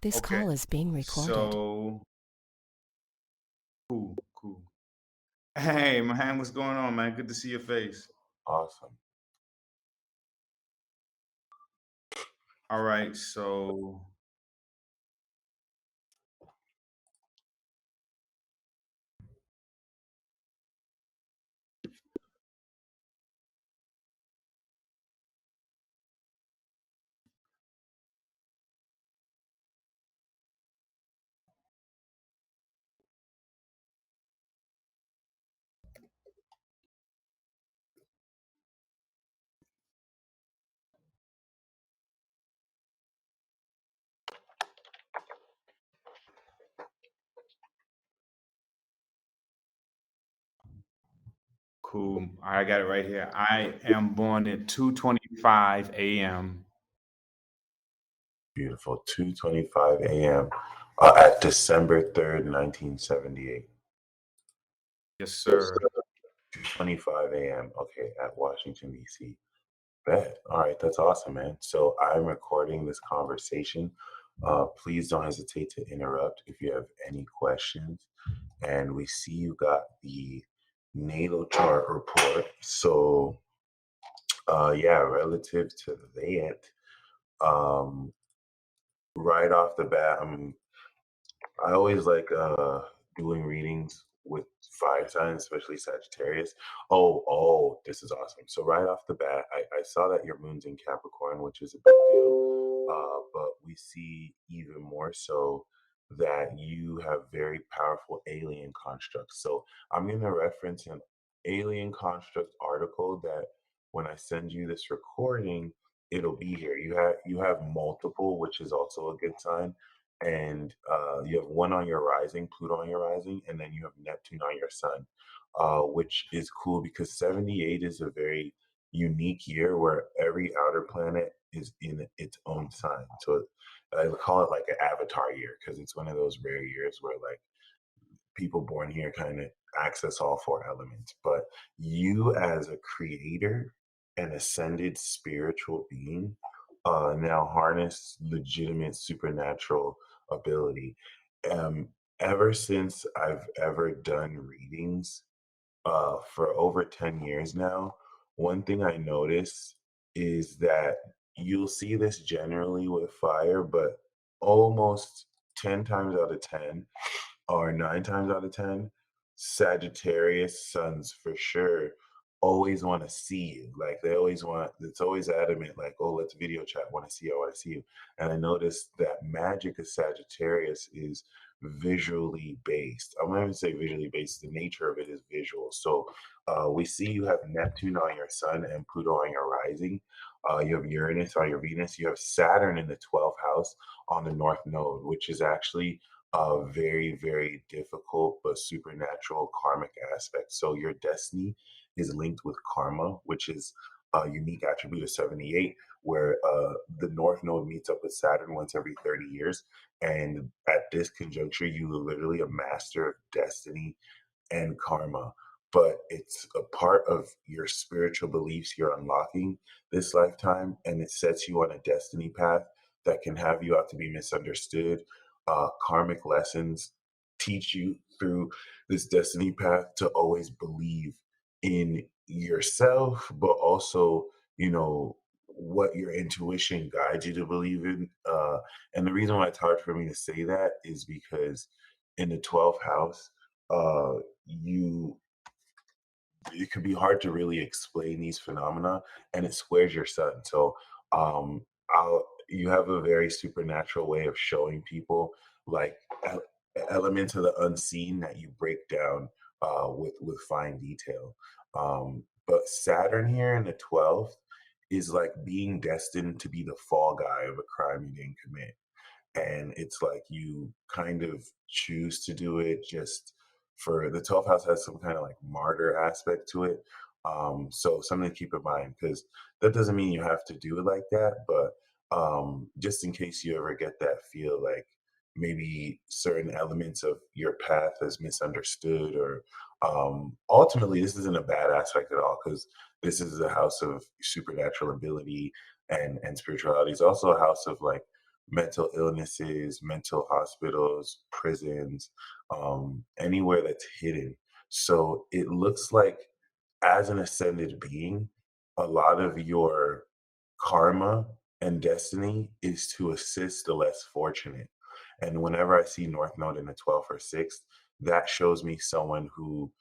This Okay. call is being recorded. So cool, cool. Hey, man, what's going on, man? Good to see your face. Awesome. All right, so cool. I got it right here. I am born at 2:25 a.m. Beautiful. 2:25 a.m. At December 3rd, 1978. Yes, Yes, sir. sir. 2:25 a.m. Okay, at Washington, D.C. Bet. All right, that's awesome, man. So I'm recording this conversation. Please don't hesitate to interrupt if you have any questions. And we see you got the natal chart report. So, yeah, relative to that, um, right off the bat, I always like doing readings with fire signs, especially Sagittarius. Oh, this is awesome. So right off the bat, I saw that your moon's in Capricorn, which is a big deal. But we see even more so that you have very powerful alien constructs. So I'm going to reference an alien construct article that when I send you this recording, it'll be here. You have multiple, which is also a good sign, and you have one on your rising, Pluto on your rising, and then you have Neptune on your sun, which is cool because 78 is a very unique year where every outer planet is in its own sign. So I call it like an avatar year because it's one of those rare years where like people born here kind of access all four elements. But you, as a creator and ascended spiritual being, now harness legitimate supernatural ability. Um, Ever since I've ever done readings, for over 10 years now, one thing I notice is that you'll see this generally with fire, but almost 10 times out of 10 or 9 times out of 10, Sagittarius suns for sure always want to see you. Like they always want, it's always adamant, like, oh, let's video chat. Want to see you. I want to see you. And I noticed that magic of Sagittarius is visually based. I'm not even say visually based. The nature of it is visual. So we see you have Neptune on your sun and Pluto on your rising. You have Uranus on your Venus. You have Saturn in the 12th house on the North Node, which is actually a very, very difficult but supernatural karmic aspect. So your destiny is linked with karma, which is a unique attribute of 78, where the North Node meets up with Saturn once every 30 years. And at this conjuncture, you are literally a master of destiny and karma. But it's a part of your spiritual beliefs you're unlocking this lifetime, and it sets you on a destiny path that can have you out to be misunderstood. Karmic lessons teach you through this destiny path to always believe in yourself, but also, you know, what your intuition guides you to believe in. And the reason why it's hard for me to say that is because in the 12th house, you it can be hard to really explain these phenomena, and it squares your sun. So you have a very supernatural way of showing people like elements of the unseen that you break down with fine detail. But Saturn here in the 12th is like being destined to be the fall guy of a crime you didn't commit, and it's like you kind of choose to do it just for the 12th house has some kind of like martyr aspect to it. So something to keep in mind because that doesn't mean you have to do it like that, but just in case you ever get that feel like maybe certain elements of your path is misunderstood, or ultimately this isn't a bad aspect at all because this is a house of supernatural ability and spirituality. It's also a house of like mental illnesses, mental hospitals, prisons, anywhere that's hidden. So it looks like, as an ascended being, a lot of your karma and destiny is to assist the less fortunate. And whenever I see North Node in the 12th or 6th, that shows me someone who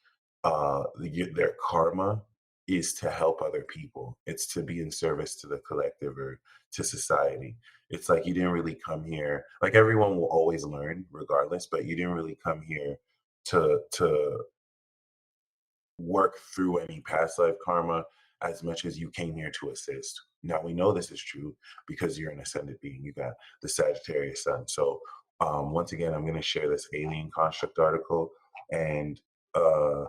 their karma is to help other people. It's to be in service to the collective or to society. It's like you didn't really come here. Like everyone will always learn regardless, but you didn't really come here to work through any past life karma as much as you came here to assist. Now we know this is true because you're an ascended being. You got the Sagittarius sun. So once again, I'm going to share this alien construct article, and uh,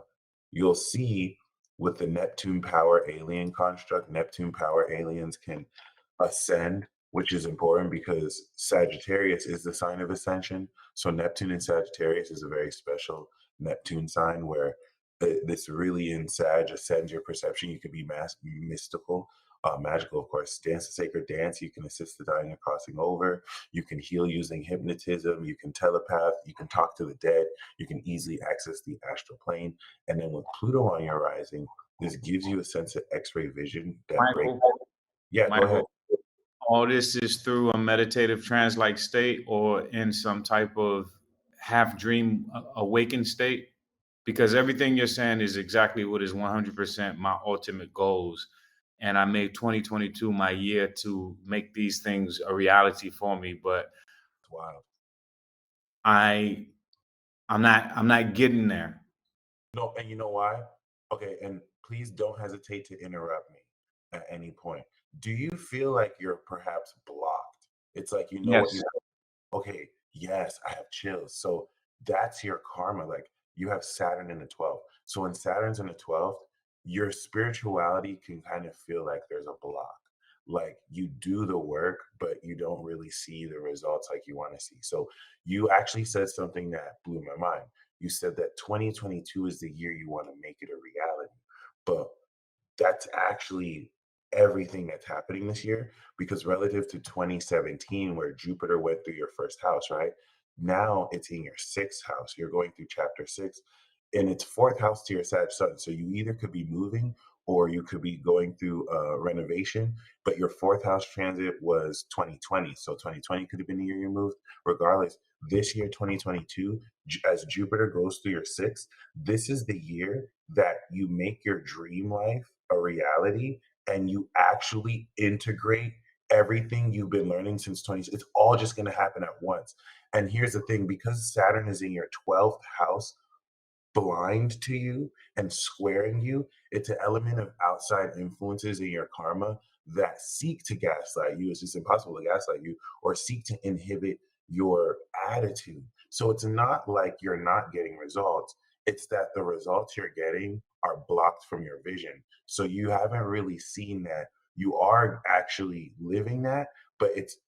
you'll see with the Neptune power alien construct, Neptune power aliens can ascend, which is important because Sagittarius is the sign of ascension. So Neptune in Sagittarius is a very special Neptune sign where this really in Sag ascends your perception. You can be mystical, magical, of course. Dance a sacred dance. You can assist the dying in crossing over. You can heal using hypnotism. You can telepath. You can talk to the dead. You can easily access the astral plane. And then with Pluto on your rising, this gives you a sense of X-ray vision that breaks. Michael, Yeah, go ahead. Michael, all this is through a meditative trance-like state or in some type of half dream awakened state? Because everything you're saying is exactly what is 100% my ultimate goals. And I made 2022 my year to make these things a reality for me. But Wow. I I'm not getting there. No, and you know why? Okay, and please don't hesitate to interrupt me at any point. Do you feel like you're perhaps blocked? It's like you know what you Yes. okay, yes, I have chills. So that's your karma. Like you have Saturn in the 12th. So when Saturn's in the 12th, your spirituality can kind of feel like there's a block. Like you do the work, but you don't really see the results like you want to see. So you actually said something that blew my mind. You said that 2022 is the year you want to make it a reality. But that's actually everything that's happening this year because relative to 2017 where Jupiter went through your first house, right? Now it's in your sixth house. You're going through chapter 6 and it's fourth house to your Sag sun. So you either could be moving or you could be going through renovation, but your fourth house transit was 2020. So 2020 could have been the year you moved. Regardless, this year, 2022, as Jupiter goes through your sixth, this is the year that you make your dream life a reality and you actually integrate everything you've been learning since 20. It's all just going to happen at once. And here's the thing, because Saturn is in your 12th house, blind to you and squaring you, it's an element of outside influences in your karma that seek to gaslight you. It's just impossible to gaslight you or seek to inhibit your attitude. So it's not like you're not getting results. It's that the results you're getting are blocked from your vision. So you haven't really seen that you are actually living that, but it's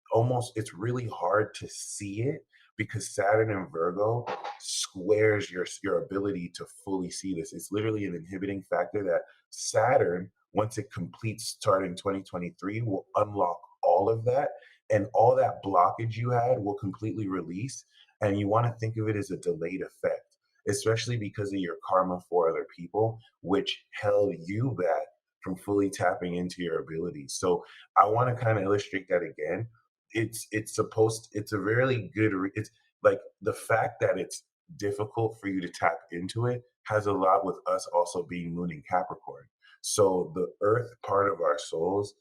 really hard to see it because Saturn and Virgo squares your ability to fully see this. It's literally an inhibiting factor that Saturn, once it completes starting 2023, will unlock all of that. And all that blockage you had will completely release. And you want to think of it as a delayed effect, especially because of your karma for other people, which held you back from fully tapping into your abilities. So I want to kind of illustrate that again. It's a really good it's like the fact that it's difficult for you to tap into it has a lot with us also being moon in Capricorn. So the earth part of our souls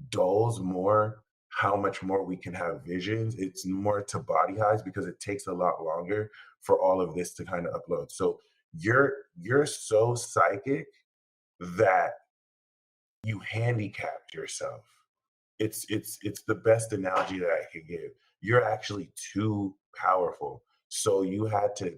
dulls more how much more we can have visions. It's more to body highs because it takes a lot longer for all of this to kind of upload. So you're so psychic that you handicapped yourself. It's the best analogy that I could give. You're actually too powerful, so you had to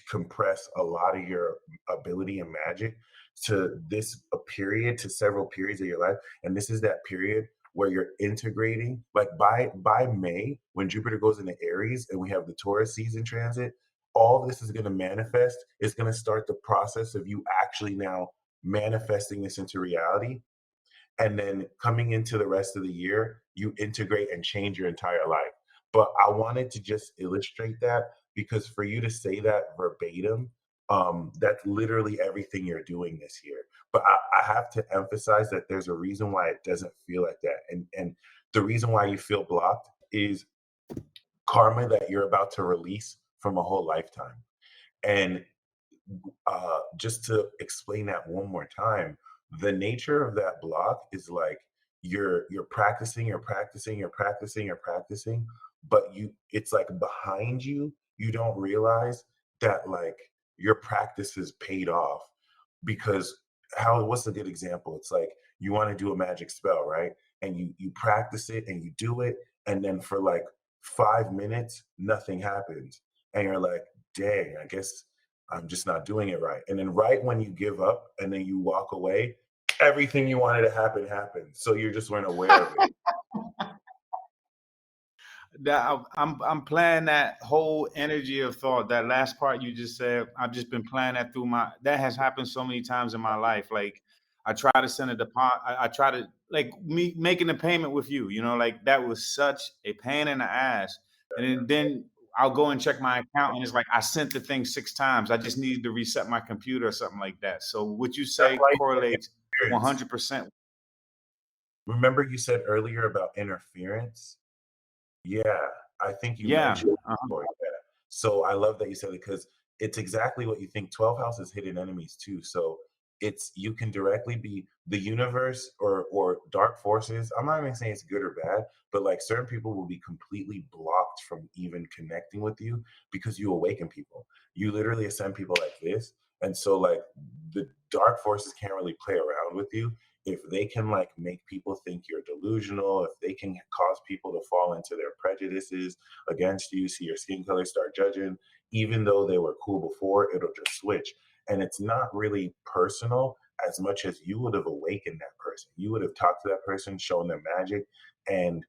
compress a lot of your ability and magic to this a period to several periods of your life, and this is that period where you're integrating. Like by May, when Jupiter goes into Aries and we have the Taurus season transit, all of this is going to manifest. It's going to start the process of you actually now manifesting this into reality And then coming into the rest of the year, you integrate and change your entire life. But I wanted to just illustrate that because for you to say that verbatim, that's literally everything you're doing this year. But I have to emphasize that there's a reason why it doesn't feel like that. And the reason why you feel blocked is karma that you're about to release from a whole lifetime. And just to explain that one more time, the nature of that block is like you're practicing, you're practicing, but it's like behind you, you don't realize that like your practice is paid off because how what's a good example? It's like you want to do a magic spell, right? And you practice it and you do it, and then for like 5 minutes, nothing happens. And you're like, dang, I guess I'm just not doing it right. And then right when you give up and then you walk away, everything you wanted to happen happened. So you just weren't aware of it. That I'm playing that whole energy of thought. That last part you just said, I've just been playing that through my. That has happened so many times in my life. Like I try to send a deposit. I try to like me making a payment with you. You know, like that was such a pain in the ass. And then I'll go and check my account, and it's like I sent the thing 6 times. I just needed to reset my computer or something like that. So what you That's say why you said correlates interference. 100%. Remember you said earlier about interference? Yeah, I think you Yeah. mentioned it Uh-huh. before, yeah. So I love that you said it because it's exactly what you think. 12 houses hidden enemies too. So it's you can directly be the universe or dark forces. I'm not even saying it's good or bad, but like certain people will be completely blocked from even connecting with you because you awaken people. You literally ascend people like this. And so like the dark forces can't really play around with you if they can like make people think you're delusional, if they can cause people to fall into their prejudices against you, see your skin color, start judging, even though they were cool before, it'll just switch. And it's not really personal as much as you would have awakened that person. You would have talked to that person, shown them magic, and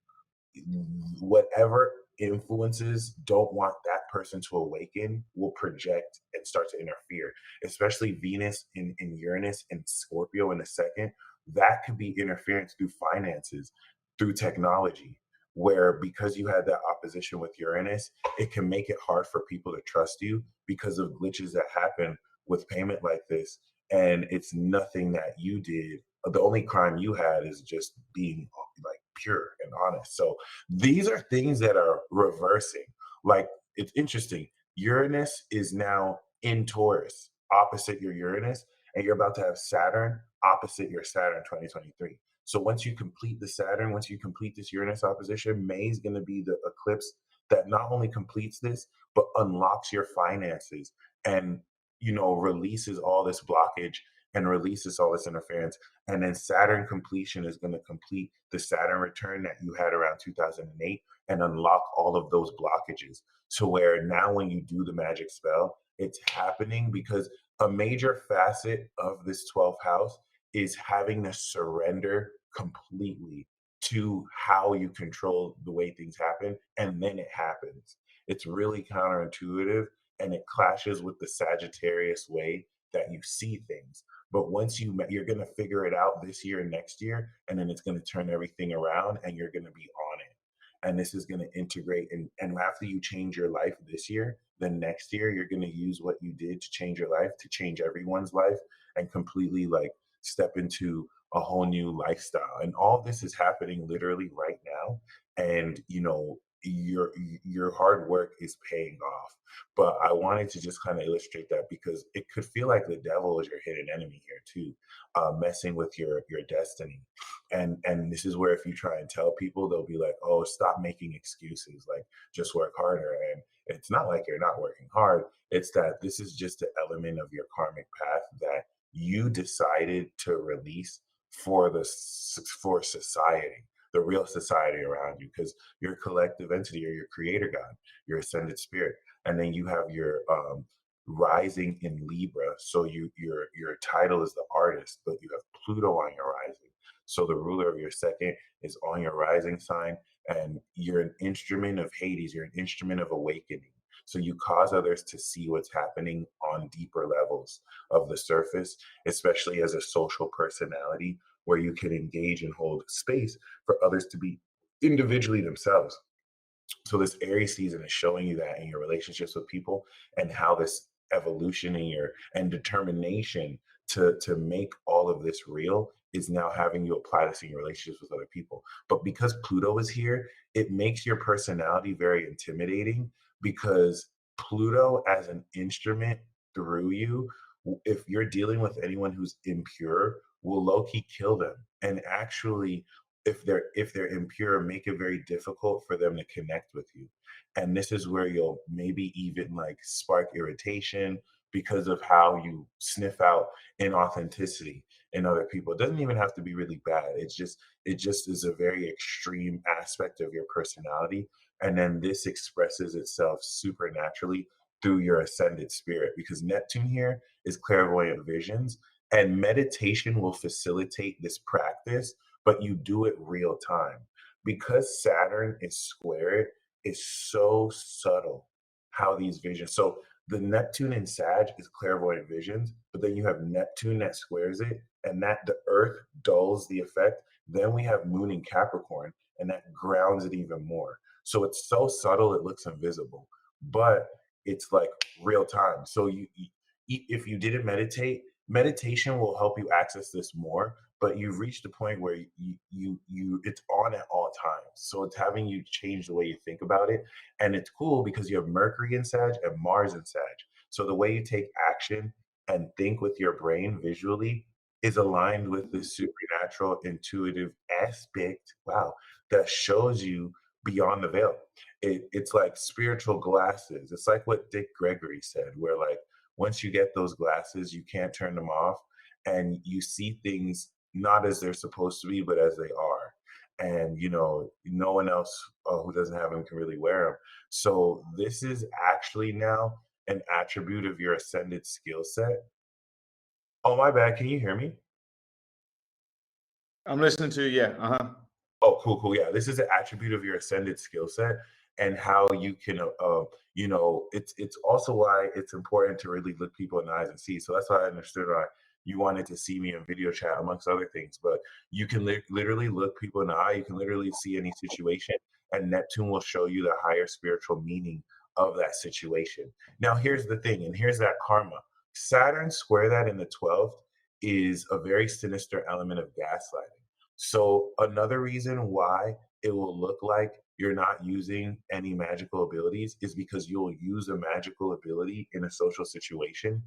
whatever influences don't want that person to awaken will project and start to interfere, especially Venus in Uranus and Scorpio in a second. That could be interference through finances, through technology, where because you had that opposition with Uranus, it can make it hard for people to trust you because of glitches that happen with payment like this. And it's nothing that you did. The only crime you had is just being like pure and honest. So these are things that are reversing. Like it's interesting. Uranus is now in Taurus, opposite your Uranus, and you're about to have Saturn opposite your Saturn 2023. So once you complete the Saturn, once you complete this Uranus opposition, May is going to be the eclipse that not only completes this, but unlocks your finances and releases all this blockage and releases all this interference. And then Saturn completion is going to complete the Saturn return that you had around 2008 and unlock all of those blockages to where now when you do the magic spell, it's happening because a major facet of this 12th house is having to surrender completely to how you control the way things happen. And then it happens. It's really counterintuitive and it clashes with the Sagittarius way that you see things. But once you're going to figure it out this year and next year, and then it's going to turn everything around, and you're going to be on it. And this is going to integrate. And after you change your life this year, then next year you're going to use what you did to change your life to change everyone's life and completely like step into a whole new lifestyle. And all this is happening literally right now. And your hard work is paying off. But I wanted to just kind of illustrate that because it could feel like the devil is your hidden enemy here too, messing with your destiny. And this is where if you try and tell people, they'll be like, "Oh, stop making excuses. Like, just work harder." And it's not like you're not working hard. It's that this is just an element of your karmic path that you decided to release for society, the real society around you, because you're a collective entity or your creator God, your ascended spirit, and then you have your rising in Libra. So your title is the artist, but you have Pluto on your rising. So the ruler of your second is on your rising sign, and you're an instrument of Hades. You're an instrument of awakening. So you cause others to see what's happening on deeper levels of the surface, especially as a social personality where you can engage and hold space for others to be individually themselves. So this Aries season is showing you that in your relationships with people, and how this evolution in your and determination to make all of this real is now having you apply this in your relationships with other people. But because Pluto is here, it makes your personality very intimidating, because Pluto as an instrument through you, if you're dealing with anyone who's impure, will low-key kill them. And actually, if they're impure, make it very difficult for them to connect with you. And this is where you'll maybe even like spark irritation because of how you sniff out inauthenticity in other people. It doesn't even have to be really bad. It just is a very extreme aspect of your personality. And then this expresses itself supernaturally through your ascended spirit, because Neptune here is clairvoyant visions, and meditation will facilitate this practice, but you do it real time. Because Saturn is squared, it's so subtle how these visions. So the Neptune in Sag is clairvoyant visions, but then you have Neptune that squares it, and that the Earth dulls the effect. Then we have Moon in Capricorn, and that grounds it even more. So it's so subtle it looks invisible, but it's like real time. So if you didn't meditate, meditation will help you access this more, but you've reached a point where it's on at all times. So it's having you change the way you think about it. And it's cool because you have Mercury in Sag and Mars in Sag. So the way you take action and think with your brain visually is aligned with this supernatural intuitive aspect, wow, that shows you beyond the veil. It's like spiritual glasses. It's like what Dick Gregory said, where like once you get those glasses, you can't turn them off, and you see things not as they're supposed to be, but as they are. And no one else who doesn't have them can really wear them. So this is actually now an attribute of your ascended skill set. Oh, my bad. Can you hear me? I'm listening to you. Yeah. Uh-huh. Oh, cool, cool. Yeah, this is an attribute of your ascended skill set, and how you can, it's also why it's important to really look people in the eyes and see. So that's why I understood why you wanted to see me in video chat, amongst other things. But you can literally look people in the eye. You can literally see any situation, and Neptune will show you the higher spiritual meaning of that situation. Now, here's the thing, and here's that karma. Saturn square that in the 12th is a very sinister element of gaslighting. So another reason why it will look like you're not using any magical abilities is because you'll use a magical ability in a social situation,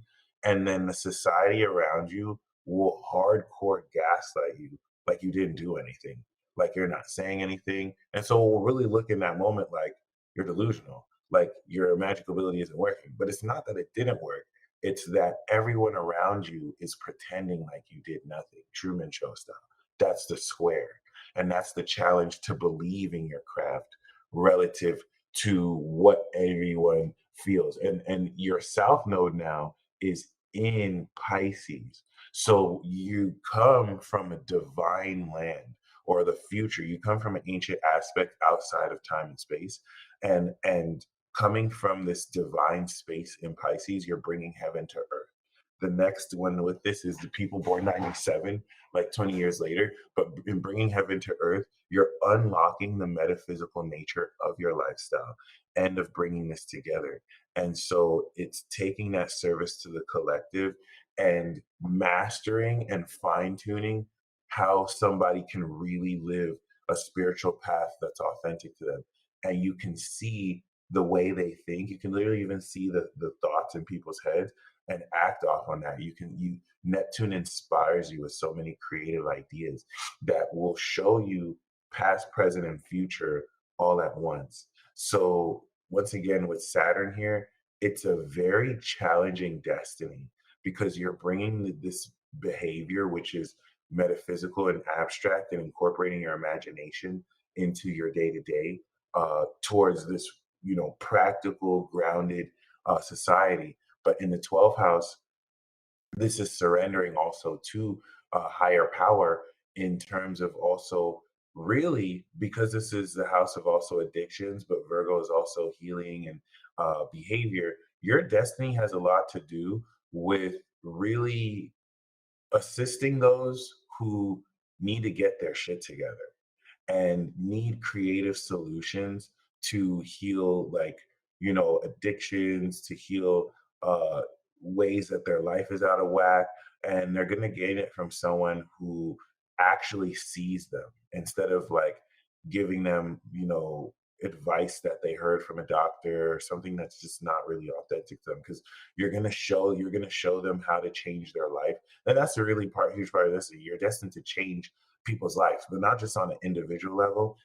and then the society around you will hardcore gaslight you like you didn't do anything, like you're not saying anything. And so we'll really look in that moment like you're delusional, like your magical ability isn't working. But it's not that it didn't work. It's that everyone around you is pretending like you did nothing. Truman Show style. That's the square. And that's the challenge, to believe in your craft relative to what everyone feels. And your south node now is in Pisces. So you come from a divine land, or the future. You come from an ancient aspect outside of time and space. And coming from this divine space in Pisces, you're bringing heaven to earth. The next one with this is the people born 97, like 20 years later. But in bringing heaven to earth, you're unlocking the metaphysical nature of your lifestyle and of bringing this together. And so it's taking that service to the collective and mastering and fine tuning how somebody can really live a spiritual path that's authentic to them. And you can see the way they think. You can literally even see the thoughts in people's heads and act off on that. You Neptune inspires you with so many creative ideas that will show you past, present, and future all at once. So once again, with Saturn here, it's a very challenging destiny, because you're bringing this behavior, which is metaphysical and abstract, and incorporating your imagination into your day to day towards this, practical, grounded society. But in the 12th house, this is surrendering also to a higher power, in terms of also, really, because this is the house of also addictions, but Virgo is also healing and behavior. Your destiny has a lot to do with really assisting those who need to get their shit together and need creative solutions to heal, like, addictions, to heal uh ways that their life is out of whack. And they're going to gain it from someone who actually sees them, instead of like giving them, advice that they heard from a doctor, or something that's just not really authentic to them. Because you're going to show them how to change their life. And that's the really huge part of this. You're destined to change people's lives, but not just on an individual level,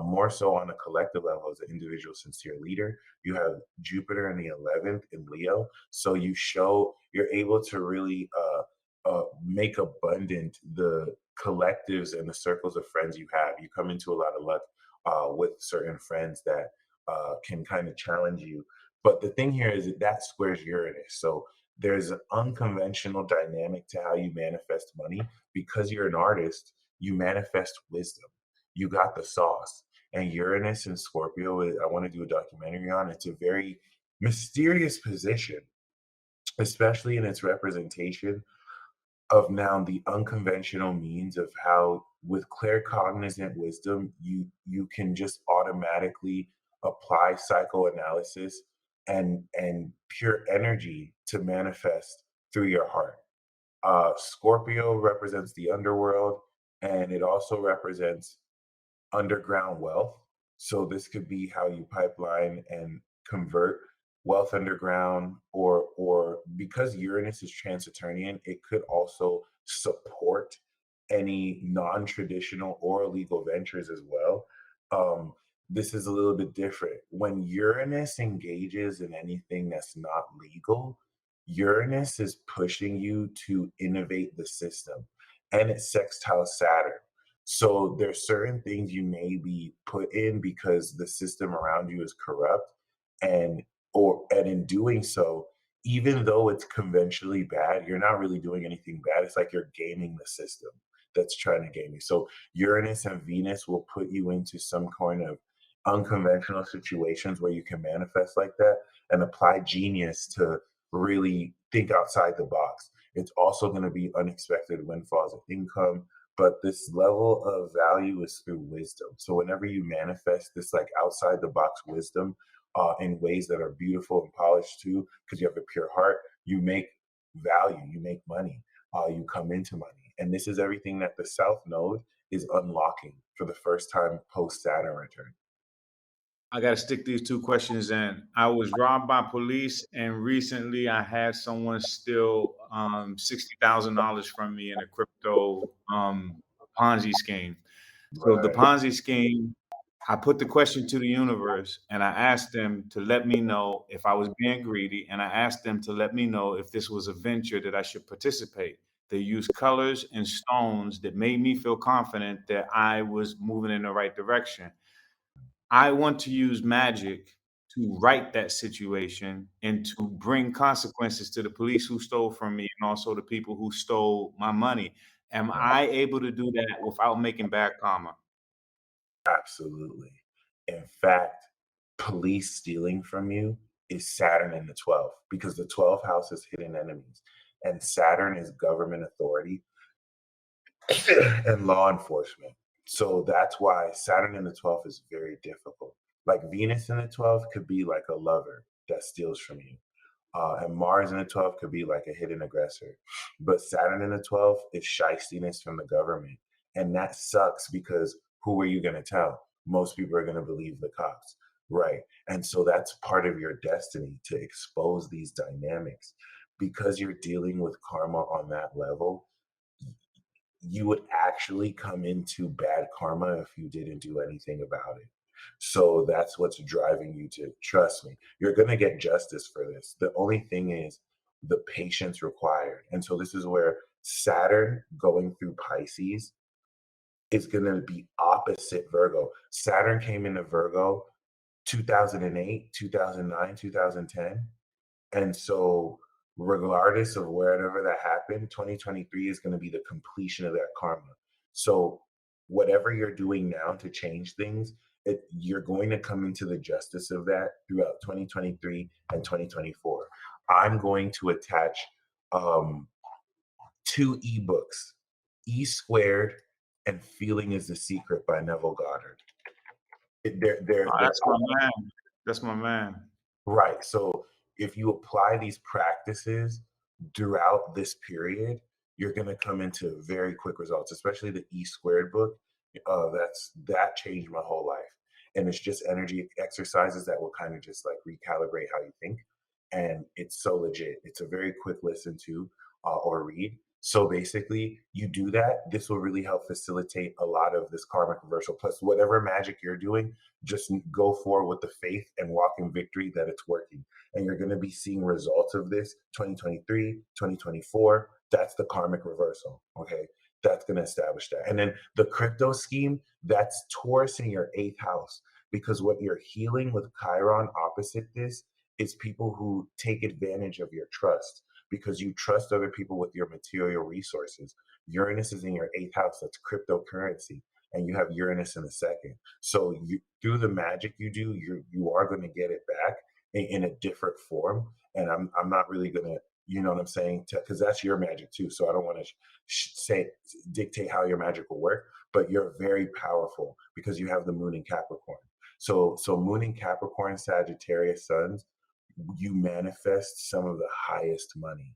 more so on a collective level. As an individual sincere leader, you have Jupiter in the 11th in Leo, so you're able to really make abundant the collectives and the circles of friends you have. You come into a lot of luck with certain friends that can kind of challenge you. But the thing here is that squares Uranus, so there's an unconventional dynamic to how you manifest money. Because you're an artist, you manifest wisdom. You got the sauce. And Uranus and Scorpio, I want to do a documentary on. It's a very mysterious position, especially in its representation of now the unconventional means of how, with claircognizant wisdom, you can just automatically apply psychoanalysis and pure energy to manifest through your heart. Scorpio represents the underworld, and it also represents underground wealth. So this could be how you pipeline and convert wealth underground, or because Uranus is transitarian, it could also support any non-traditional or illegal ventures as well. This is a little bit different. When Uranus engages in anything that's not legal, Uranus is pushing you to innovate the system, and it's sextile Saturn. So there's certain things you may be put in because the system around you is corrupt, and and in doing so, even though it's conventionally bad, you're not really doing anything bad. It's like you're gaming the system that's trying to game you. So Uranus and Venus will put you into some kind of unconventional situations where you can manifest like that and apply genius to really think outside the box. It's also going to be unexpected windfalls of income, but this level of value is through wisdom. So whenever you manifest this like outside the box wisdom in ways that are beautiful and polished too, because you have a pure heart, you make value, you make money, you come into money. And this is everything that the South Node is unlocking for the first time post Saturn return. I got to stick these two questions in. I was robbed by police, and recently I had someone steal $60,000 from me in a crypto Ponzi scheme. So the Right. Ponzi scheme, I put the question to the universe, and I asked them to let me know if I was being greedy, and I asked them to let me know if this was a venture that I should participate. They used colors and stones that made me feel confident that I was moving in the right direction. I want to use magic to right that situation and to bring consequences to the police who stole from me and also the people who stole my money. Am I able to do that without making bad karma? Absolutely. In fact, police stealing from you is Saturn in the 12th, because the 12th house is hidden enemies, and Saturn is government authority and law enforcement. So that's why Saturn in the 12th is very difficult. Like Venus in the 12th could be like a lover that steals from you. And Mars in the 12th could be like a hidden aggressor. But Saturn in the 12th is shystiness from the government. And that sucks, because who are you going to tell? Most people are going to believe the cops. Right. And so that's part of your destiny, to expose these dynamics. Because you're dealing with karma on that level, you would actually come into bad karma if you didn't do anything about it. So that's what's driving you to trust me. You're going to get justice for this. The only thing is the patience required. And so this is where Saturn going through Pisces is going to be opposite Virgo. Saturn came into Virgo 2008, 2009, 2010. And so, regardless of wherever that happened, 2023 is going to be the completion of that karma. So, whatever you're doing now to change things, you're going to come into the justice of that throughout 2023 and 2024. I'm going to attach um, two ebooks, E Squared and Feeling is the Secret by Neville Goddard. Oh, They're that's my man. That's my man. right. So if you apply these practices throughout this period, you're going to come into very quick results, especially the E squared book. That changed my whole life. And it's just energy exercises that will kind of just like recalibrate how you think. And it's so legit. It's a very quick listen to or read. So basically, you do that. This will really help facilitate a lot of this karmic reversal. Plus, whatever magic you're doing, just go forward with the faith and walk in victory that it's working. And you're going to be seeing results of this 2023, 2024. That's the karmic reversal. Okay. That's going to establish that. And then the crypto scheme, that's Taurus in your eighth house. Because what you're healing with Chiron opposite this is people who take advantage of your trust because you trust other people with your material resources. Uranus is in your eighth house. That's cryptocurrency. And you have Uranus in the second. So through the magic you do, you are going to get it back in a different form. And I'm not really going to, you know what I'm saying, because that's your magic too. So I don't want to say dictate how your magic will work, but you're very powerful because you have the moon in Capricorn. So moon in Capricorn, Sagittarius suns, you manifest some of the highest money.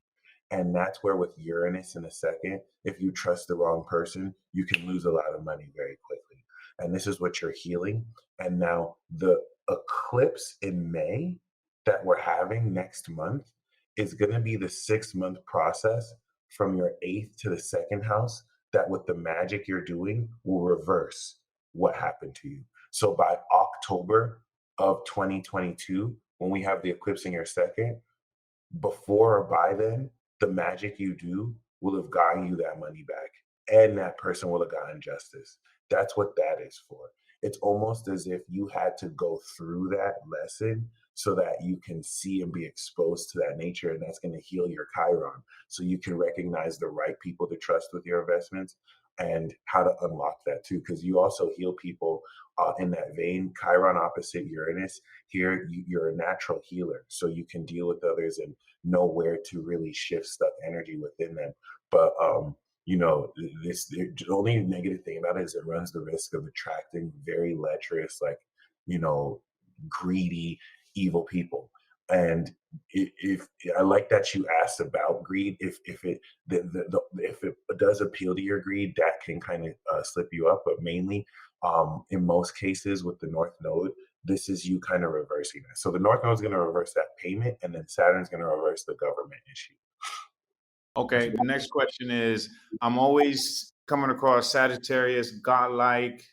And that's where with Uranus in a second, if you trust the wrong person, you can lose a lot of money very quickly. And this is what you're healing. And now the eclipse in May that we're having next month is going to be the 6 month process from your eighth to the second house that with the magic you're doing will reverse what happened to you. So by October of 2022, when we have the eclipse in your second, before or by then, the magic you do will have gotten you that money back and that person will have gotten justice. That's what that is for. It's almost as if you had to go through that lesson so that you can see and be exposed to that nature, and that's going to heal your Chiron. So you can recognize the right people to trust with your investments and how to unlock that too. Because you also heal people in that vein. Chiron opposite Uranus, here you're a natural healer. So you can deal with others and know where to really shift stuck energy within them. But the only negative thing about it is it runs the risk of attracting very lecherous, like, greedy, evil people. And if I like that you asked about greed, if it if it does appeal to your greed, that can kind of slip you up. But mainly, in most cases with the North Node, this is you kind of reversing that. So the North Node is going to reverse that payment, and then Saturn's going to reverse the government issue. Okay, the next question is, I'm always coming across Sagittarius, godlike,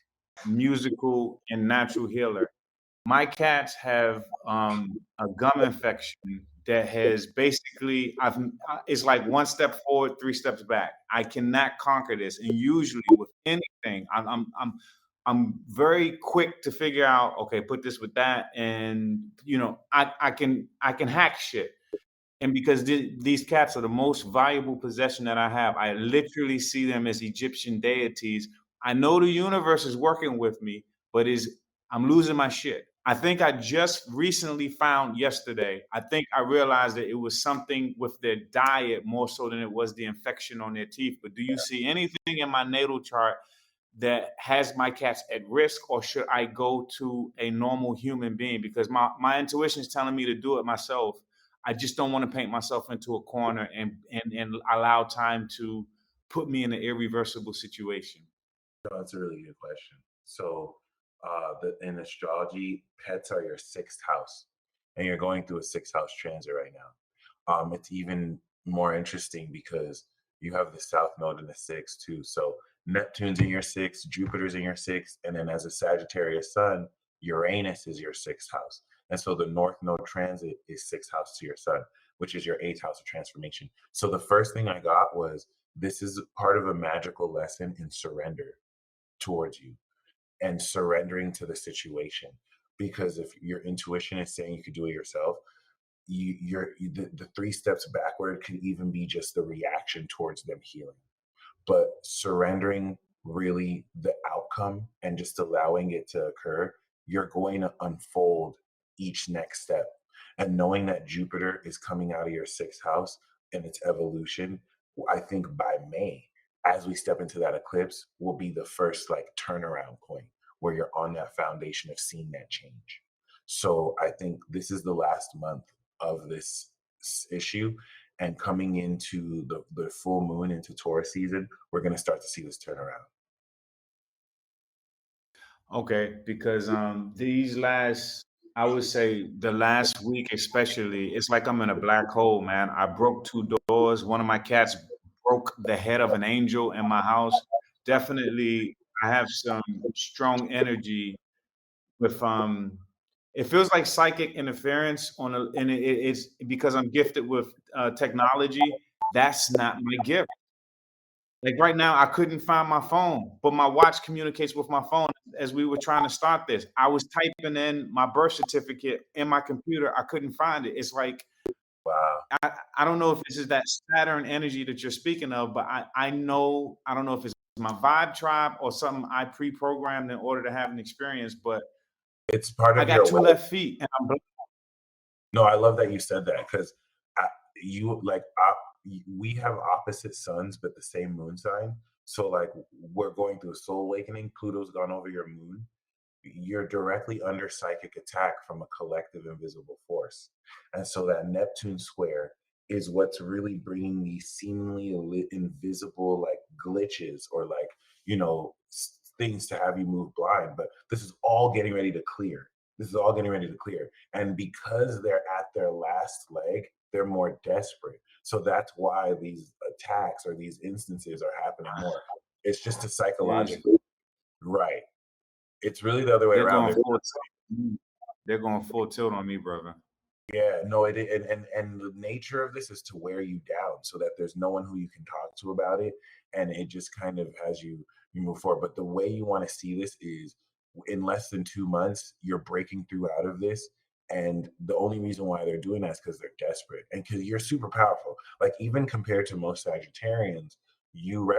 musical, and natural healer. My cats have a gum infection that has basically it's like one step forward, three steps back. I cannot conquer this, and usually with anything, I'm very quick to figure out. Okay, put this with that, and I can hack shit. And because these cats are the most valuable possession that I have, I literally see them as Egyptian deities. I know the universe is working with me, but I'm losing my shit. I think I just recently found yesterday, I think I realized that it was something with their diet more so than it was the infection on their teeth. But do you see anything in my natal chart that has my cats at risk, or should I go to a normal human being? Because my intuition is telling me to do it myself. I just don't want to paint myself into a corner and allow time to put me in an irreversible situation. No, that's a really good question. So, in astrology, pets are your sixth house, and you're going through a sixth house transit right now. It's even more interesting because you have the South Node in the sixth too. So Neptune's in your sixth, Jupiter's in your sixth, and then as a Sagittarius sun, Uranus is your sixth house. And so the North Node transit is sixth house to your sun, which is your eighth house of transformation. So the first thing I got was this is part of a magical lesson in surrender towards you and surrendering to the situation. Because if your intuition is saying you could do it yourself, the three steps backward could even be just the reaction towards them healing. But surrendering really the outcome and just allowing it to occur, you're going to unfold each next step. And knowing that Jupiter is coming out of your sixth house and its evolution, I think by May, as we step into that eclipse will be the first like turnaround point where you're on that foundation of seeing that change. So I think this is the last month of this issue, and coming into the full moon into Taurus season, we're going to start to see this turnaround. Okay, because these last, I would say the last week especially, it's like I'm in a black hole, man. I broke two doors. One of my cats broke the head of an angel in my house. Definitely, I have some strong energy with it feels like psychic interference on a, and it's because I'm gifted with technology. That's not my gift. Like right now, I couldn't find my phone, but my watch communicates with my phone as we were trying to start this. I was typing in my birth certificate in my computer. I couldn't find it. It's like Wow. I don't know if this is that Saturn energy that you're speaking of, but I know I don't know if it's my vibe tribe or something I pre-programmed in order to have an experience, but It's part I of got your two left feet and I'm No, I love that you said that because you like we have opposite suns but the same moon sign. So like we're going through a soul awakening. Pluto's gone over your moon. You're directly under psychic attack from a collective invisible force. And so that Neptune square is what's really bringing these seemingly invisible like glitches or like, things to have you move blind. But this is all getting ready to clear. This is all getting ready to clear. And because they're at their last leg, they're more desperate. So that's why these attacks or these instances are happening more. It's just a is psychological, right? It's really the other way they're around. going full they're going full tilt on me, brother. Yeah, no, and the nature of this is to wear you down so that there's no one who you can talk to about it, and it just kind of has you move forward. But the way you want to see this is in less than 2 months, you're breaking through out of this. And the only reason why they're doing that is because they're desperate and because you're super powerful. Like even compared to most Sagittarians, you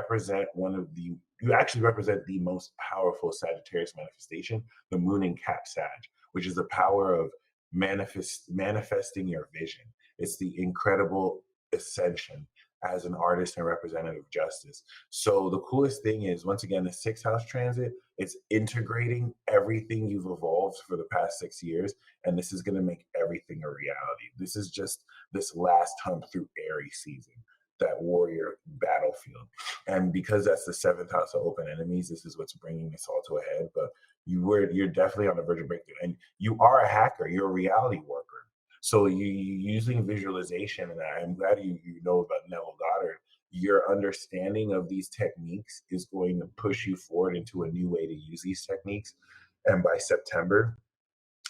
actually represent the most powerful Sagittarius manifestation, the moon in Cap Sag, which is the power of manifesting your vision. It's the incredible ascension as an artist and representative of justice. So the coolest thing is once again the sixth house transit, it's integrating everything you've evolved for the past 6 years, and this is going to make everything a reality. This is just this last hump through Aries season, that warrior battlefield. And because that's the seventh house of open enemies, this is what's bringing this all to a head. But you're definitely on the verge of breakthrough, and you are a hacker. You're a reality worker. So you using visualization, and I'm glad you know about Neville Goddard. Your understanding of these techniques is going to push you forward into a new way to use these techniques. And by September,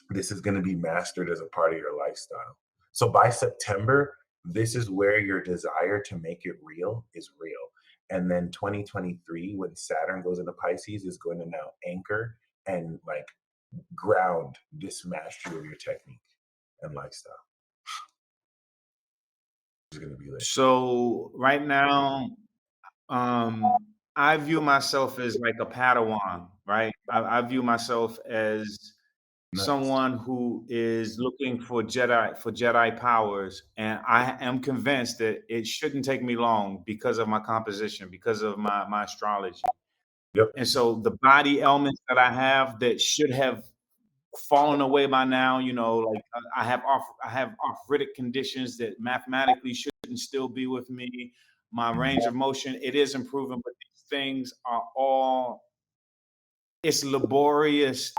this is going to be mastered as a part of your lifestyle. So by September, this is where your desire to make it real is real. And then 2023, when Saturn goes into Pisces, is going to now anchor and like ground this mastery of your technique and lifestyle. It's going to be lit. So right now, um, I view myself as like a Padawan, right? I view myself as Nice. someone who is looking for Jedi powers, and I am convinced that it shouldn't take me long because of my composition, because of my astrology. Yep. And so the body elements that I have that should have fallen away by now, like I have arthritic conditions that mathematically shouldn't still be with me. My Mhm. range of motion, it is improving, but these things are all it's laborious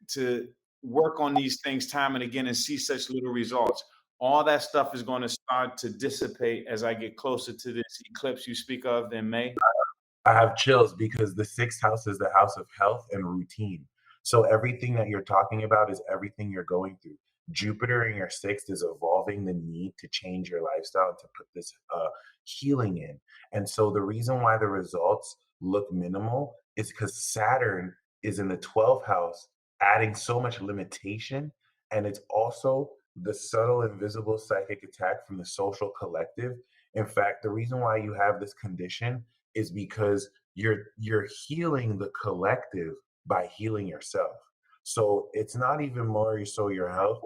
to work on these things time and again and see such little results. All that stuff is going to start to dissipate as I get closer to this eclipse you speak of in May. I have chills because the sixth house is the house of health and routine. So everything that you're talking about is everything you're going through. Jupiter in your sixth is evolving the need to change your lifestyle to put this healing in. And so the reason why the results look minimal is because Saturn is in the 12th house, adding so much limitation. And it's also the subtle, invisible psychic attack from the social collective. In fact, the reason why you have this condition is because you're healing the collective by healing yourself. So it's not even more so your health.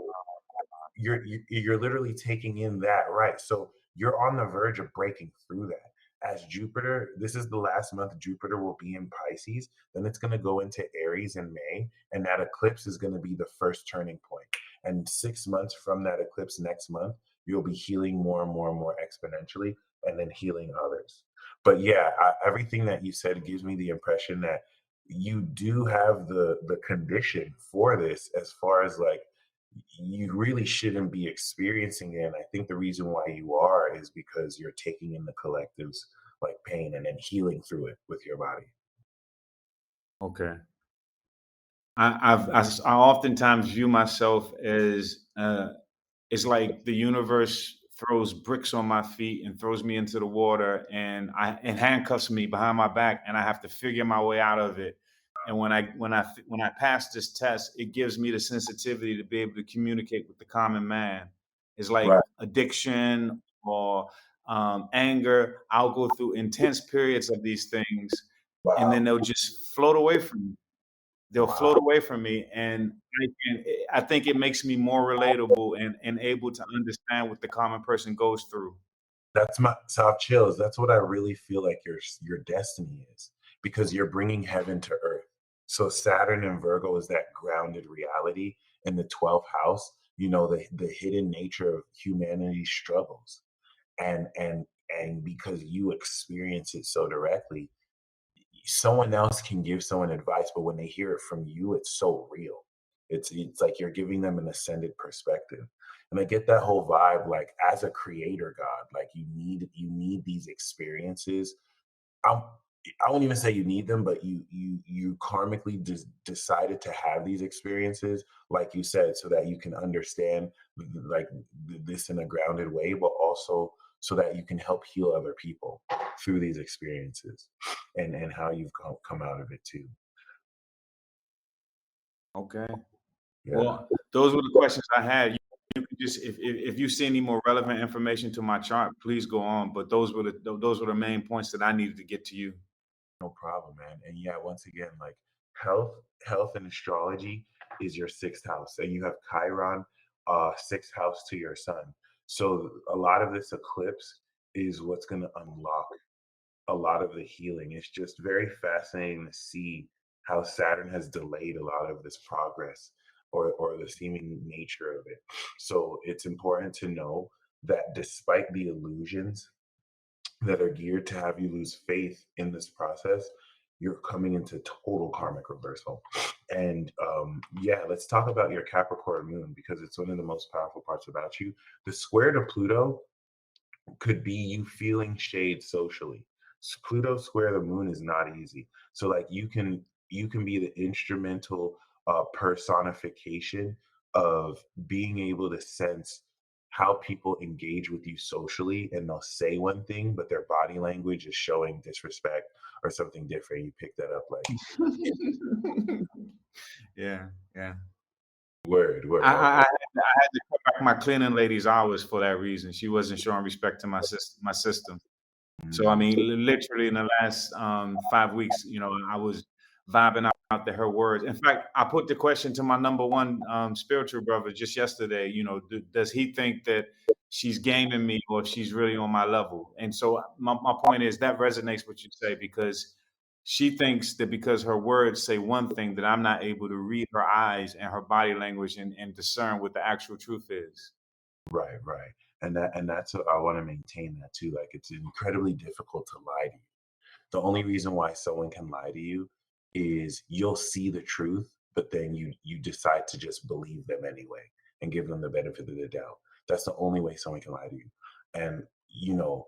You're literally taking in that, right? So you're on the verge of breaking through that. as Jupiter, this is the last month Jupiter will be in Pisces, then it's going to go into Aries in May, and that eclipse is going to be the first turning point. And 6 months from that eclipse next month, you'll be healing more and more and more exponentially, and then healing others. But yeah, everything that you said gives me the impression that you do have the condition for this, as far as like you really shouldn't be experiencing it. And I think the reason why you are is because you're taking in the collective's like pain and then healing through it with your body. Okay. I oftentimes view myself as it's like the universe throws bricks on my feet and throws me into the water, and handcuffs me behind my back, and I have to figure my way out of it. And when I pass this test, it gives me the sensitivity to be able to communicate with the common man. It's like Right. addiction or anger. I'll go through intense periods of these things, and then Wow. they'll just float away from me. They'll float Wow. away from me, and I think it makes me more relatable and able to understand what the common person goes through. That's my soft chills. That's what I really feel like your destiny is, because you're bringing heaven to earth. So Saturn and Virgo is that grounded reality in the 12th house. You know, the hidden nature of humanity's struggles, and because you experience it so directly, someone else can give someone advice, but when they hear it from you, it's so real. It's like you're giving them an ascended perspective. And I get that whole vibe, like as a creator god, like you need these experiences. I'm I won't even say you need them, but you karmically just decided to have these experiences, like you said, so that you can understand like this in a grounded way, but also so that you can help heal other people through these experiences, and how you've come out of it too. Okay. Yeah, Well, those were the questions I had. You can just if you see any more relevant information to my chart, please go on. But those were the main points that I needed to get to you. no problem, man. And yeah, once again, like health, health and astrology is your sixth house, and you have Chiron, sixth house to your sun. So a lot of this eclipse is what's going to unlock a lot of the healing. It's just very fascinating to see how Saturn has delayed a lot of this progress, or the seeming nature of it. So it's important to know that despite the illusions that are geared to have you lose faith in this process, you're coming into total karmic reversal. And yeah, let's talk about your Capricorn moon, because it's one of the most powerful parts about you. The square to Pluto could be you feeling shade socially. Pluto square the moon is not easy. So like you can be the instrumental personification of being able to sense how people engage with you socially, and they'll say one thing but their body language is showing disrespect or something different. You pick that up like Yeah, yeah. word, I, word. I, I Okay. had I had to cut back my cleaning lady's hours for that reason. She wasn't showing respect to my system. So I Mm, mean, literally in the last 5 weeks, I was vibing out to her words. In fact, I put the question to my number one spiritual brother just yesterday. Does he think that she's gaming me or if she's really on my level? And so my point is that resonates what you say, because she thinks that because her words say one thing, that I'm not able to read her eyes and her body language and discern what the actual truth is. right, right. And that's what I want to maintain that too. Like it's incredibly difficult to lie to you. The only reason why someone can lie to you is you'll see the truth, but then you decide to just believe them anyway and give them the benefit of the doubt. That's the only way someone can lie to you. And you know,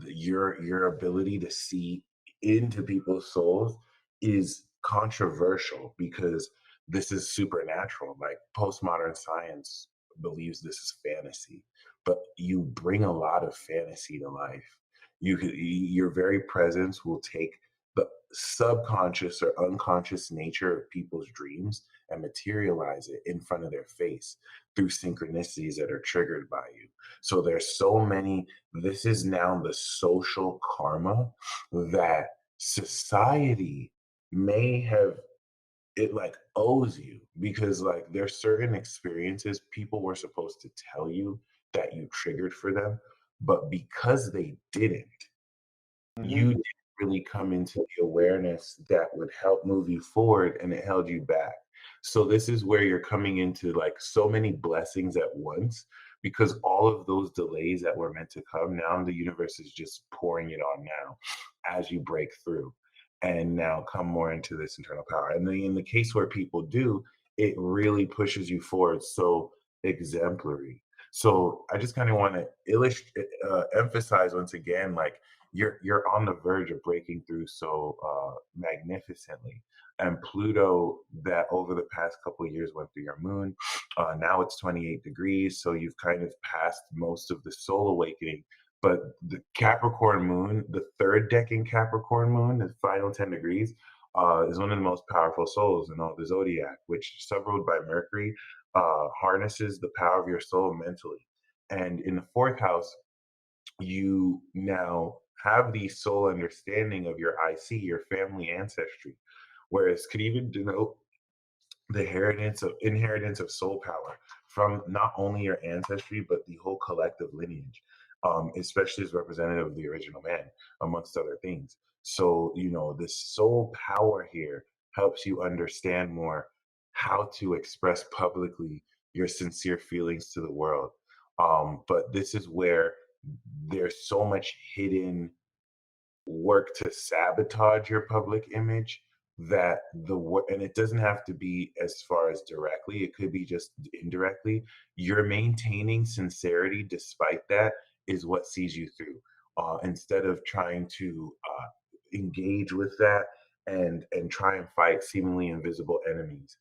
your ability to see into people's souls is controversial, because this is supernatural. Like postmodern science believes this is fantasy, but you bring a lot of fantasy to life. Your very presence will take the subconscious or unconscious nature of people's dreams and materialize it in front of their face through synchronicities that are triggered by you. So there's so many. This is now the social karma that society may have, it like owes you, because like there's certain experiences people were supposed to tell you that you triggered for them, but because they didn't, you Hmm. didn't really come into the awareness that would help move you forward and it held you back. So this is where you're coming into like so many blessings at once because all of those delays that were meant to come now the universe is just pouring it on now as you break through and now come more into this internal power. And then in the case where people do, it really pushes you forward. So exemplary. So I just kind of want to illustrate, emphasize once again, like you're on the verge of breaking through so magnificently. And Pluto, that over the past couple of years went through your moon. Now it's 28 degrees, so you've kind of passed most of the soul awakening. But the Capricorn moon, the third decade Capricorn moon, the final 10 degrees, is one of the most powerful souls in all the zodiac, which, subroed by Mercury, harnesses the power of your soul mentally. And in the fourth house, you now have the soul understanding of your IC, your family ancestry, whereas could even denote the inheritance of soul power from not only your ancestry but the whole collective lineage, especially as representative of the original man, amongst other things. So the soul power here helps you understand more how to express publicly your sincere feelings to the world. But this is where there's so much hidden work to sabotage your public image that and it doesn't have to be as far as directly, it could be just indirectly. You're maintaining sincerity despite that is what sees you through, instead of trying to engage with that and try and fight seemingly invisible enemies,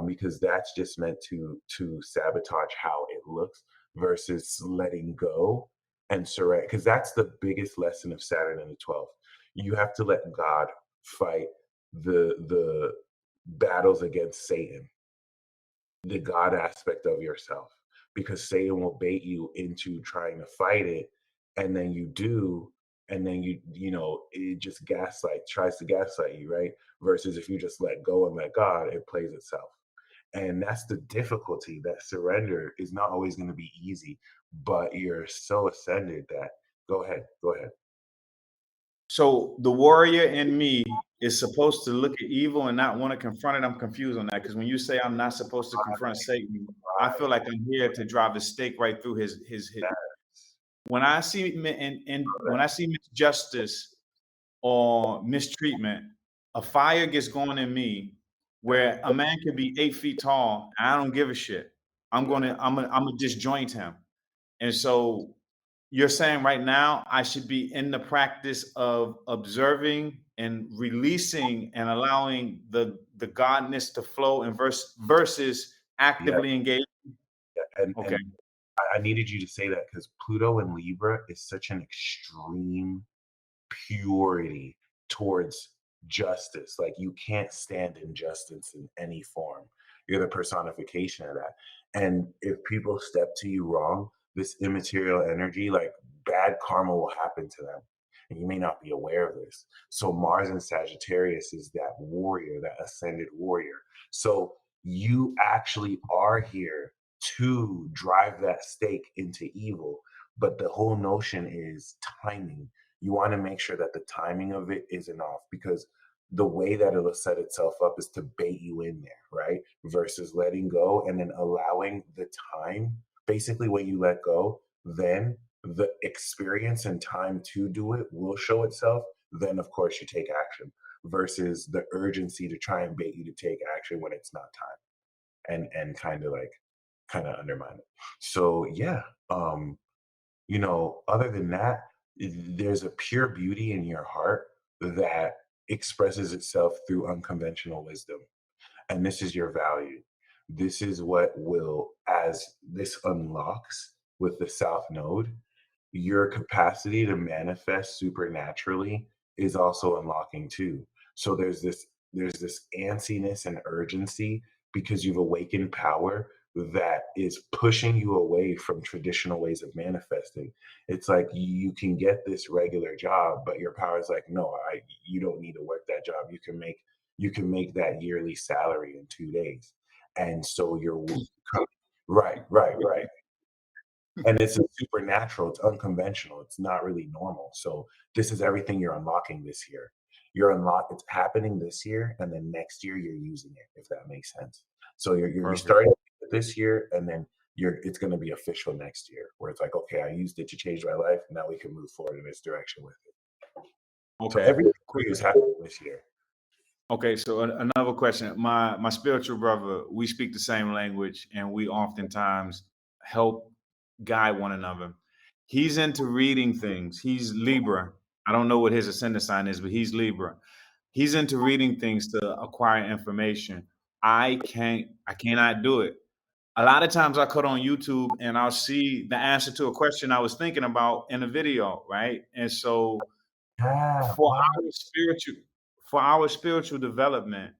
because that's just meant to sabotage how it looks versus letting go and surrender, because that's the biggest lesson of Saturn in the 12th. You have to let God fight the battles against Satan, the God aspect of yourself, because Satan will bait you into trying to fight it, and then you do, and then it just tries to gaslight you, right? Versus if you just let go and let God, it plays itself. And that's the difficulty, that surrender is not always going to be easy, but you're so ascended that go ahead. So the warrior in me is supposed to look at evil and not want to confront it. I'm confused on that because when you say I'm not supposed to confront Satan, I feel like I'm here to drive a stake right through his. That's When I see and when I see misjustice or mistreatment, a fire gets going in me where a man can be 8 feet tall and I don't give a shit. I'm gonna disjoint him. And so you're saying right now I should be in the practice of observing and releasing and allowing the godness to flow and versus yeah, actively engaging. Okay. and I needed you to say that because Pluto in Libra is such an extreme purity towards justice. Like you can't stand injustice in any form. You're the personification of that. And if people step to you wrong, this immaterial energy, like bad karma will happen to them. And you may not be aware of this. So Mars in Sagittarius is that warrior, that ascended warrior. So you actually are here to drive that stake into evil. But the whole notion is timing. You want to make sure that the timing of it isn't off, because the way that it'll set itself up is to bait you in there, right? Versus letting go and then allowing the time. Basically, when you let go, then the experience and time to do it will show itself. Then, of course, you take action versus the urgency to try and bait you to take action when it's not time, and kind of undermine it. So yeah, other than that, there's a pure beauty in your heart that expresses itself through unconventional wisdom. And this is your value. This is what will, as this unlocks with the South Node, your capacity to manifest supernaturally is also unlocking too. So there's this antsiness and urgency because you've awakened power that is pushing you away from traditional ways of manifesting. It's like you can get this regular job, but your power is like, no, you don't need to work that job. You can make that yearly salary in 2 days. And so you're right, right, right. And it's a supernatural, it's unconventional, it's not really normal. So this is everything you're unlocking this year. It's happening this year, and then next year you're using it, if that makes sense. So you're Perfect. starting this year, and then it's going to be official next year, where it's like, okay, I used it to change my life. Now we can move forward in this direction with it. So Okay. everything for Quick. you is happening this year. Okay, so another question. My spiritual brother, we speak the same language, and we oftentimes help guide one another. He's into reading things. He's Libra. I don't know what his ascendant sign is, but he's Libra. He's into reading things to acquire information. I cannot do it. A lot of times I cut on YouTube and I'll see the answer to a question I was thinking about in a video, right? And so Yeah, for wow. our spiritual for our spiritual development,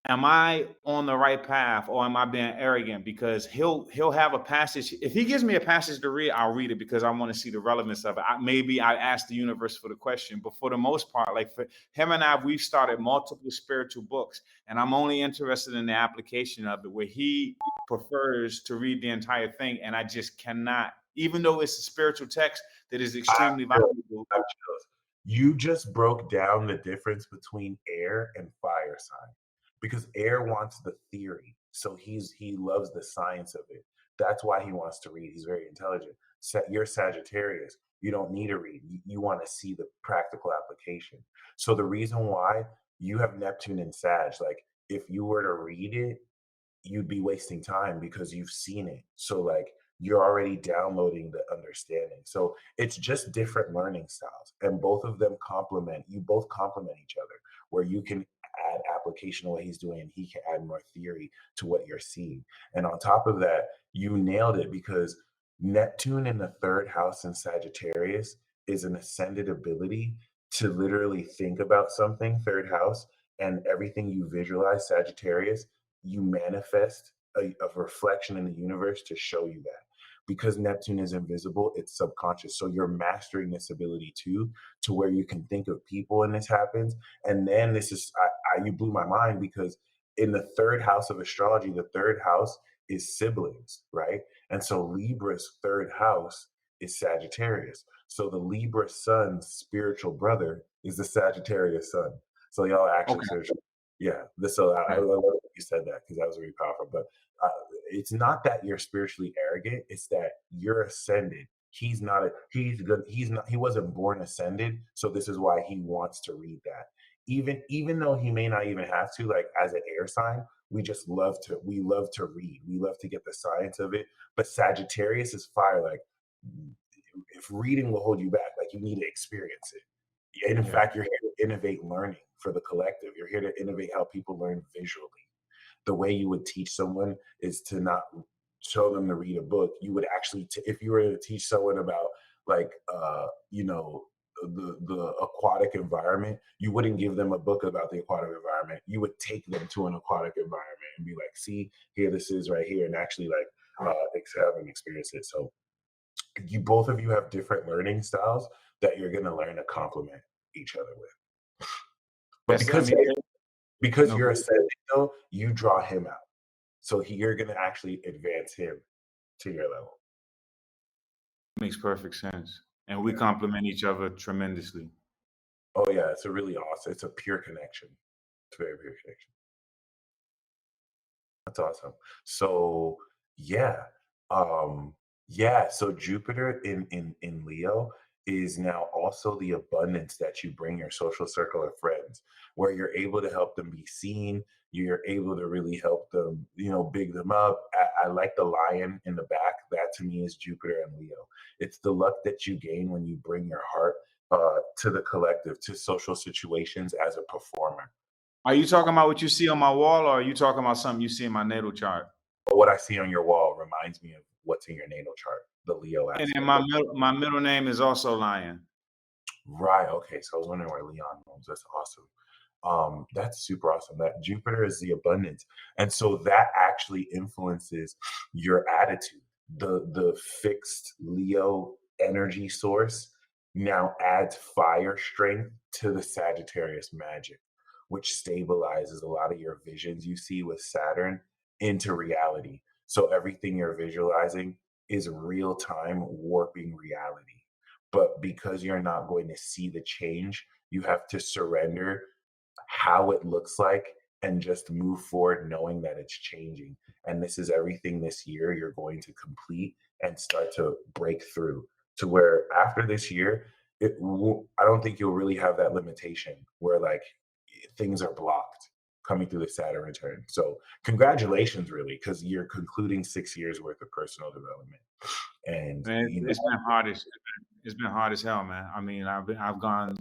am I on the right path or am I being arrogant? Because he'll have a passage. If he gives me a passage to read, I'll read it because I want to see the relevance of it. Maybe I ask the universe for the question, but for the most part, like for him and I, we've started multiple spiritual books, and I'm only interested in the application of it. Where he prefers to read the entire thing, and I just cannot, even though it's a spiritual text that is I have extremely chills. valuable. I have chills. You just broke down the difference between air and fire sign, because air wants the theory, so he loves the science of it. That's why he wants to read. He's very intelligent. You're Sagittarius. You don't need to read. You want to see the practical application. So the reason why you have Neptune and Sag, like if you were to read it, you'd be wasting time because you've seen it. So like you're already downloading the understanding. So it's just different learning styles, and both of them complement. You both complement each other, where you can add application to what he's doing, and he can add more theory to what you're seeing. And on top of that, you nailed it, because Neptune in the third house in Sagittarius is an ascended ability to literally think about something, third house, and everything you visualize, Sagittarius, you manifest a reflection in the universe to show you that. Because Neptune is invisible, it's subconscious. So you're mastering this ability too, to where you can think of people and this happens. And then you blew my mind, because in the third house of astrology, the third house is siblings, right? And so Libra's third house is Sagittarius. So the Libra sun's spiritual brother is the Sagittarius sun. So y'all are actually Okay. spiritual. Yeah. So I Okay. love that you said that, because that was really powerful. But uh, it's not that you're spiritually arrogant; it's that you're ascended. He's not. He's good. He's not. He wasn't born ascended. So this is why he wants to read that. Even though he may not even have to, like as an air sign, we love to read. We love to get the science of it. But Sagittarius is fire. Like if reading will hold you back, like you need to experience it. And in Yeah. fact, you're here to innovate learning for the collective. You're here to innovate how people learn visually. The way you would teach someone is to not show them to read a book. You would actually, if you were to teach someone about like, the aquatic environment, you wouldn't give them a book about the aquatic environment. You would take them to an aquatic environment and be like, see, here, this is right here, and actually like have them experience it. So both of you have different learning styles that you're going to learn to complement each other with. But Yes, I mean, because no, you're go. ascending though, you draw him out. So you're going to actually advance him to your level. Makes perfect sense. And we Yeah. complement each other tremendously. Oh yeah, it's a really awesome. It's a pure connection. It's a very pure connection. That's awesome. So yeah, yeah. So Jupiter in Leo is now also the abundance that you bring your social circle of friends, where you're able to help them be seen. You're able to really help them, big them up. I like the lion in the back. That to me is Jupiter and Leo. It's the luck that you gain when you bring your heart to the collective, to social situations as a performer. Are you talking about what you see on my wall, or are you talking about something you see in my natal chart? But what I see on your wall reminds me of what's in your natal chart, the Leo And then aspect. my middle name is also Lion. Right. Okay. So I was wondering where Leon roams. That's awesome. That's super awesome. That Jupiter is the abundance. And so that actually influences your attitude. The fixed Leo energy source now adds fire strength to the Sagittarius magic, which stabilizes a lot of your visions you see with Saturn into reality. So everything you're visualizing is real time warping reality. But because you're not going to see the change, you have to surrender how it looks like and just move forward knowing that it's changing. And this is everything this year you're going to complete and start to break through to where after this year, I don't think you'll really have that limitation where like things are blocked coming through the Saturn return. So congratulations, really, because you're concluding 6 years worth of personal development. And Man, it's been hard as it's been hard as hell, man. I mean, I've gone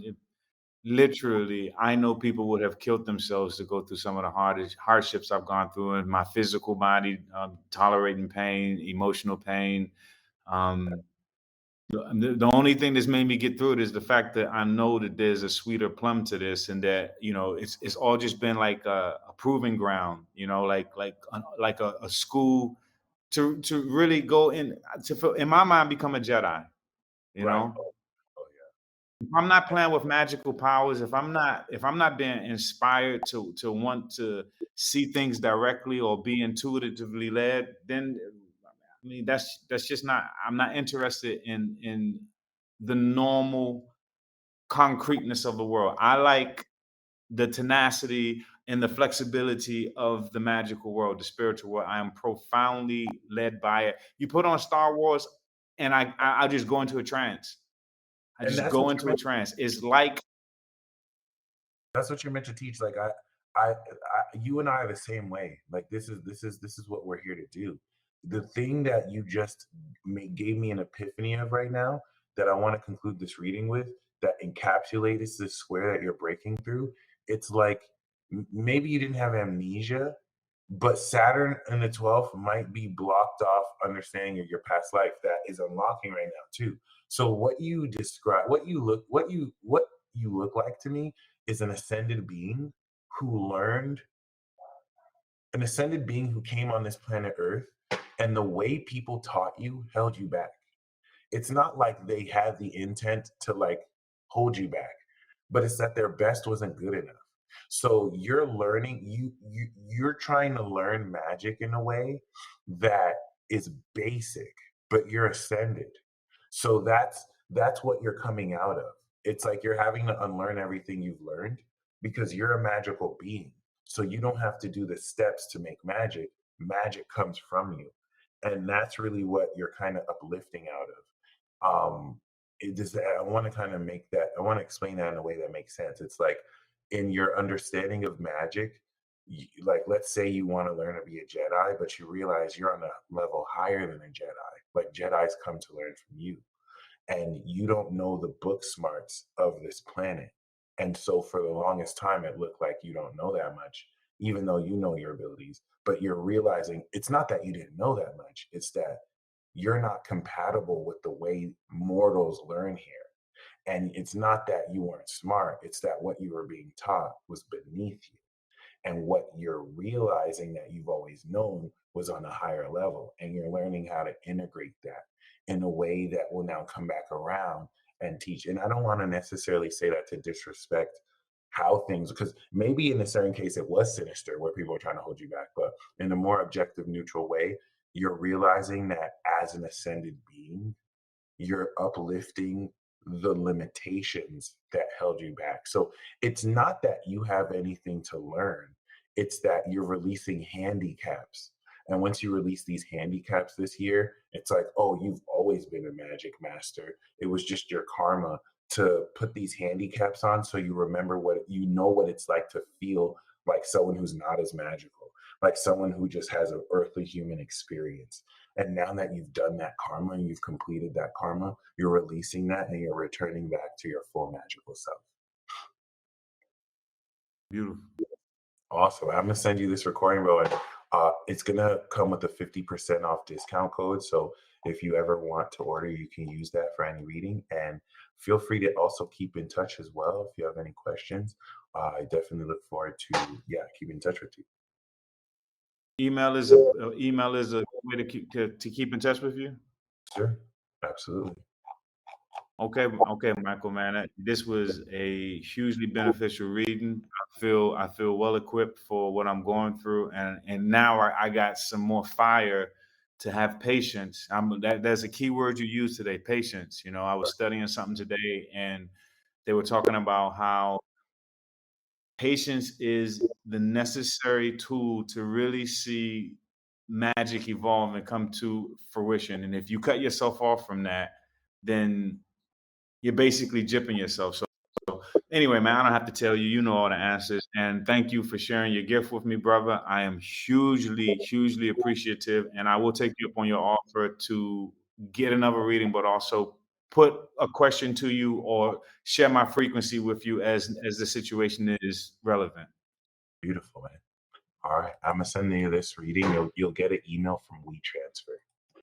literally. I know people would have killed themselves to go through some of the hardest hardships I've gone through in my physical body, tolerating pain, emotional pain. Um, the only thing that's made me get through it is the fact that I know that there's a sweeter plum to this, and that it's all just been like a proving ground, like a school to really go in in my mind become a Jedi. You right. know, Oh, if I'm not playing with magical powers, if I'm not being inspired to want to see things directly or be intuitively led, then I mean that's just not. I'm not interested in the normal concreteness of the world. I like the tenacity and the flexibility of the magical world, the spiritual world. I am profoundly led by it. You put on Star Wars, and I just go into a trance. I and just go into a trance. It's like that's what you're meant to teach. Like I, you and I are the same way. Like this is what we're here to do. The thing that you just gave me an epiphany of right now that I want to conclude this reading with that encapsulates this square that you're breaking through. It's like maybe you didn't have amnesia, but Saturn in the 12th might be blocked off understanding of your past life that is unlocking right now too. So what you describe, what you look like to me is who learned an ascended being who came on this planet Earth, and the way people taught you held you back. It's not like they had the intent to like hold you back, but it's that their best wasn't good enough. So you're learning, you're trying to learn magic in a way that is basic, but you're ascended. So that's what you're coming out of. It's like you're having to unlearn everything you've learned because you're a magical being. So you don't have to do the steps to make magic. Magic comes from you. And that's really what you're kind of uplifting out of. It just I want to kind of make that I want to explain that in a way that makes sense. It's like in your understanding of magic, like let's say you want to learn to be a Jedi, but you realize you're on a level higher than a Jedi. Like Jedis come to learn from you, and you don't know the book smarts of this planet. And so for the longest time, it looked like you don't know that much, even though you know your abilities. But you're realizing it's not that you didn't know that much, it's that you're not compatible with the way mortals learn here. And it's not that you weren't smart, it's that what you were being taught was beneath you. And what you're realizing that you've always known was on a higher level. And you're learning how to integrate that in a way that will now come back around and teach. And I don't want to necessarily say that to disrespect how things, because maybe in a certain case it was sinister where people are trying to hold you back, but in a more objective, neutral way, you're realizing that as an ascended being, you're uplifting the limitations that held you back. So it's not that you have anything to learn, it's that you're releasing handicaps. And once you release these handicaps this year, it's like, oh, you've always been a magic master. It was just your karma to put these handicaps on so you remember what it's like to feel like someone who's not as magical, like someone who just has an earthly human experience. And now that you've done that karma and you've completed that karma, you're releasing that and you're returning back to your full magical self. beautiful. Awesome. I'm gonna send you this recording, bro, and it's gonna come with a 50% off discount code. So if you ever want to order, you can use that for any reading. And feel free to also keep in touch as well if you have any questions. I definitely look forward to keeping in touch with you. Email is a way to keep in touch with you. Sure, absolutely. Okay, Michael, man. This was a hugely beneficial reading. I feel well equipped for what I'm going through, and now I got some more fire to have patience. That's a key word you used today, patience. I was studying something today, and they were talking about how patience is the necessary tool to really see magic evolve and come to fruition. And if you cut yourself off from that, then you're basically gypping yourself. So anyway, man, I don't have to tell you, you know all the answers. And thank you for sharing your gift with me, brother. I am hugely, hugely appreciative. And I will take you up on your offer to get another reading, but also put a question to you or share my frequency with you as the situation is relevant. Beautiful, man. All right, I'm gonna send you this reading. You'll get an email from WeTransfer.